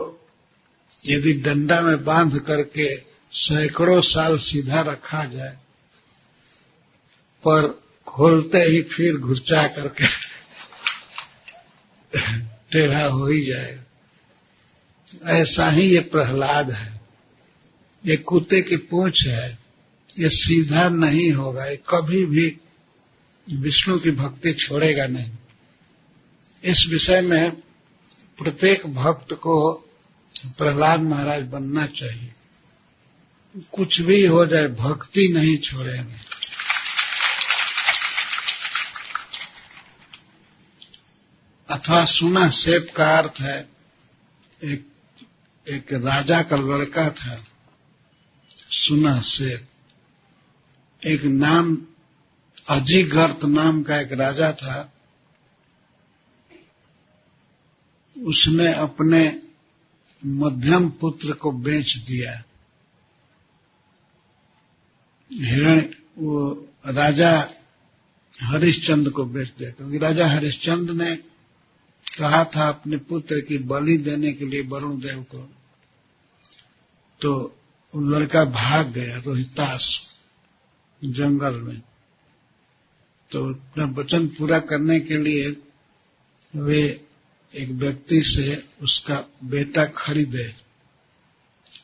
यदि डंडा में बांध करके सैकड़ों साल सीधा रखा जाए, पर खोलते ही फिर घुर्चा करके टेढ़ा हो ही जाएगा। ऐसा ही ये प्रहलाद है। ये कुत्ते की पूंछ है, ये सीधा नहीं होगा, ये कभी भी विष्णु की भक्ति छोड़ेगा नहीं। इस विषय में प्रत्येक भक्त को प्रहलाद महाराज बनना चाहिए। कुछ भी हो जाए, भक्ति नहीं छोड़ेंगे। अथवा सुना सेप का अर्थ है, एक राजा का लड़का था, सुना सेप। एक नाम अजिगर्त नाम का एक राजा था, उसने अपने मध्यम पुत्र को बेच दिया। वो राजा हरिश्चंद्र को बेच दिया, क्योंकि राजा हरिश्चंद्र ने कहा था अपने पुत्र की बलि देने के लिए वरुण देव को, तो वो लड़का भाग गया रोहितास जंगल में। तो अपना वचन पूरा करने के लिए वे एक व्यक्ति से उसका बेटा खरीदे।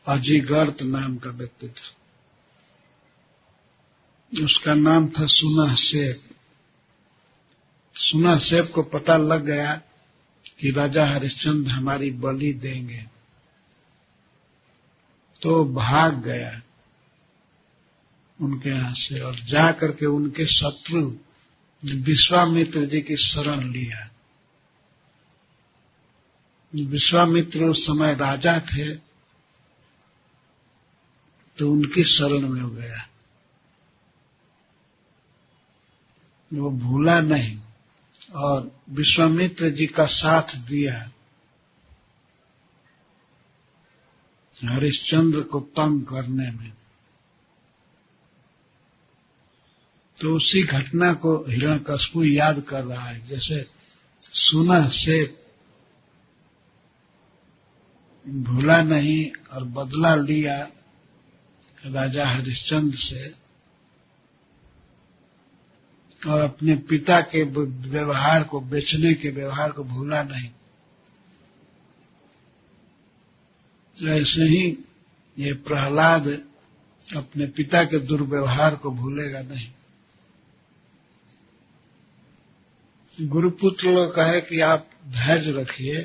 अजीगर्त नाम का व्यक्ति था, उसका नाम था सुनहसेप। सुनहसेप को पता लग गया कि राजा हरिश्चंद्र हमारी बलि देंगे, तो भाग गया उनके यहां से और जा करके उनके शत्रु विश्वामित्र जी की शरण लिया। विश्वामित्र उस समय राजा थे, तो उनकी शरण में हो गया। वो भूला नहीं और विश्वामित्र जी का साथ दिया हरिश्चंद्र को तंग करने में। तो उसी घटना को हिरण्यकशिपु याद कर रहा है, जैसे सुनहसेप भूला नहीं और बदला लिया राजा हरिश्चंद्र से, और अपने पिता के व्यवहार को, बेचने के व्यवहार को भूला नहीं। ऐसे ही ये प्रहलाद अपने पिता के दुर्व्यवहार को भूलेगा नहीं। गुरुपुत्र लोग कहे कि आप धैर्य रखिए,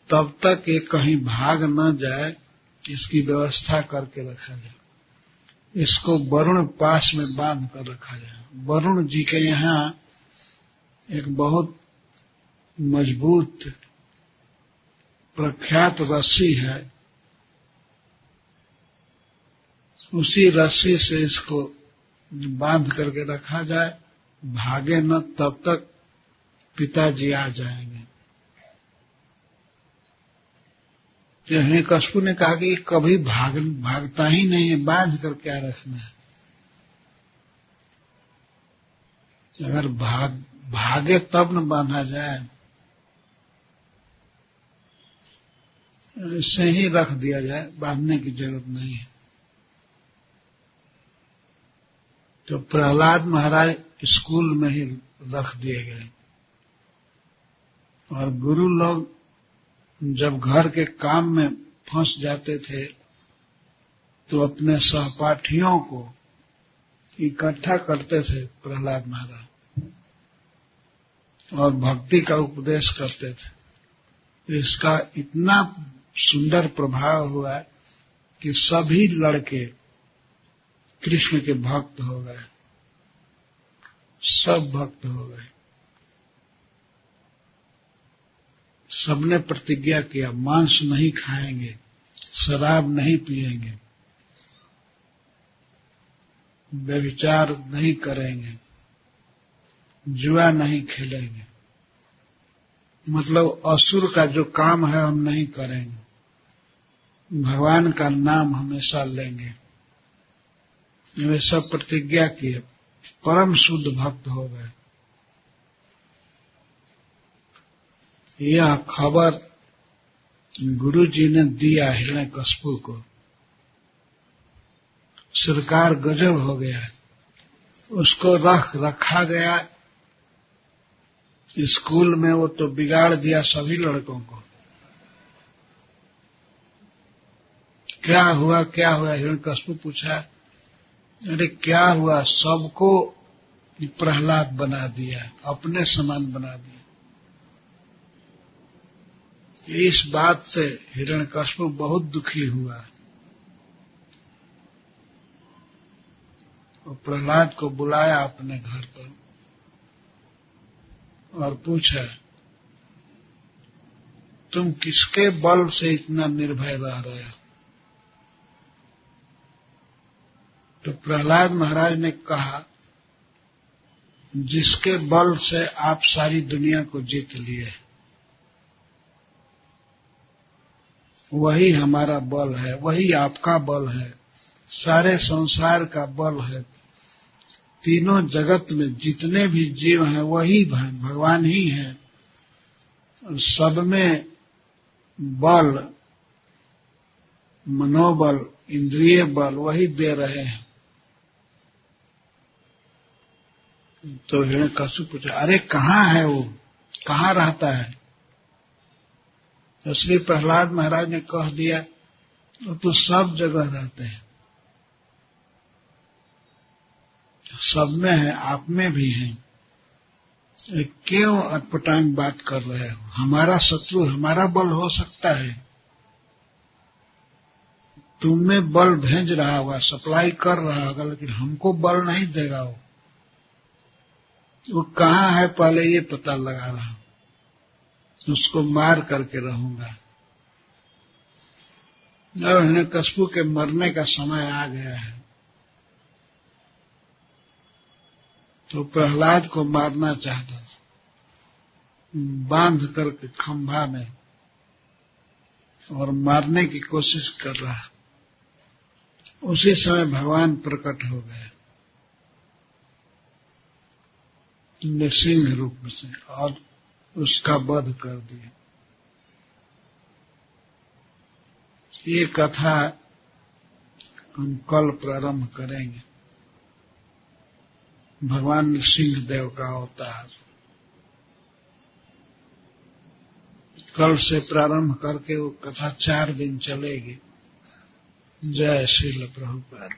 तब तक ये कहीं भाग न जाए, इसकी व्यवस्था करके रखा जाए। इसको वरुण पास में बांध कर रखा जाए। वरुण जी के यहाँ एक बहुत मजबूत प्रख्यात रस्सी है, उसी रस्सी से इसको बांध करके रखा जाए, भागे न तब तक पिताजी आ जाएंगे। हिरण्यकशिपु ने कहा कि कभी भागता ही नहीं है, बांध कर क्या रखना है। अगर भागे तब न बांधा जाए, ऐसे ही रख दिया जाए, बांधने की जरूरत नहीं है। तो प्रहलाद महाराज स्कूल में ही रख दिए गए, और गुरु लोग जब घर के काम में फंस जाते थे तो अपने सहपाठियों को इकट्ठा करते थे प्रहलाद महाराज, और भक्ति का उपदेश करते थे। इसका इतना सुंदर प्रभाव हुआ कि सभी लड़के कृष्ण के भक्त हो गए, सब भक्त हो गए। सबने प्रतिज्ञा किया, मांस नहीं खाएंगे, शराब नहीं पिएंगे, व्यभिचार नहीं करेंगे, जुआ नहीं खेलेंगे, मतलब असुर का जो काम है हम नहीं करेंगे, भगवान का नाम हमेशा लेंगे। वे सब प्रतिज्ञा किए, परम शुद्ध भक्त हो गए। यह खबर गुरु जी ने दिया हिरण्यकशिपु को। सरकार गजब हो गया, उसको रखा गया स्कूल में। वो तो बिगाड़ दिया सभी लड़कों को। क्या हुआ क्या हुआ? हिरण्यकशिपु पूछा। अरे क्या हुआ, सबको प्रहलाद बना दिया, अपने समान बना दिया। इस बात से हिरण्यकशिपु बहुत दुखी हुआ। और प्रहलाद को बुलाया अपने घर पर और पूछा, तुम किसके बल से इतना निर्भय रह रहे हो? तो प्रहलाद महाराज ने कहा, जिसके बल से आप सारी दुनिया को जीत लिए, वही हमारा बल है, वही आपका बल है, सारे संसार का बल है। तीनों जगत में जितने भी जीव हैं वही भगवान ही है, और सब में बल, मनोबल, इंद्रिय बल वही दे रहे हैं। तो हिरण्यकश्यप पूछा, अरे कहाँ है वो, कहाँ रहता है? तो श्री प्रहलाद महाराज ने कह दिया, वो तो सब जगह रहते हैं, सब में है, आप में भी है। क्यों अटपटांग बात कर रहे हो? हमारा शत्रु हमारा बल हो सकता है, तुम्हें बल भेज रहा होगा, सप्लाई कर रहा होगा, लेकिन हमको बल नहीं देगा। वो कहाँ है पहले ये पता लगा रहा हूं, उसको मार करके रहूंगा। और हिरण्यकश्यप के मरने का समय आ गया है, तो प्रहलाद को मारना चाहता था, बांध करके खंभा में, और मारने की कोशिश कर रहा। उसी समय भगवान प्रकट हो गए नृसिंह रूप से और उसका वध कर दिया। ये कथा हम कल प्रारंभ करेंगे, भगवान नृसिंह देव का अवतार। कल से प्रारंभ करके वो कथा 4 दिन चलेगी। जय श्रील प्रभुपाद।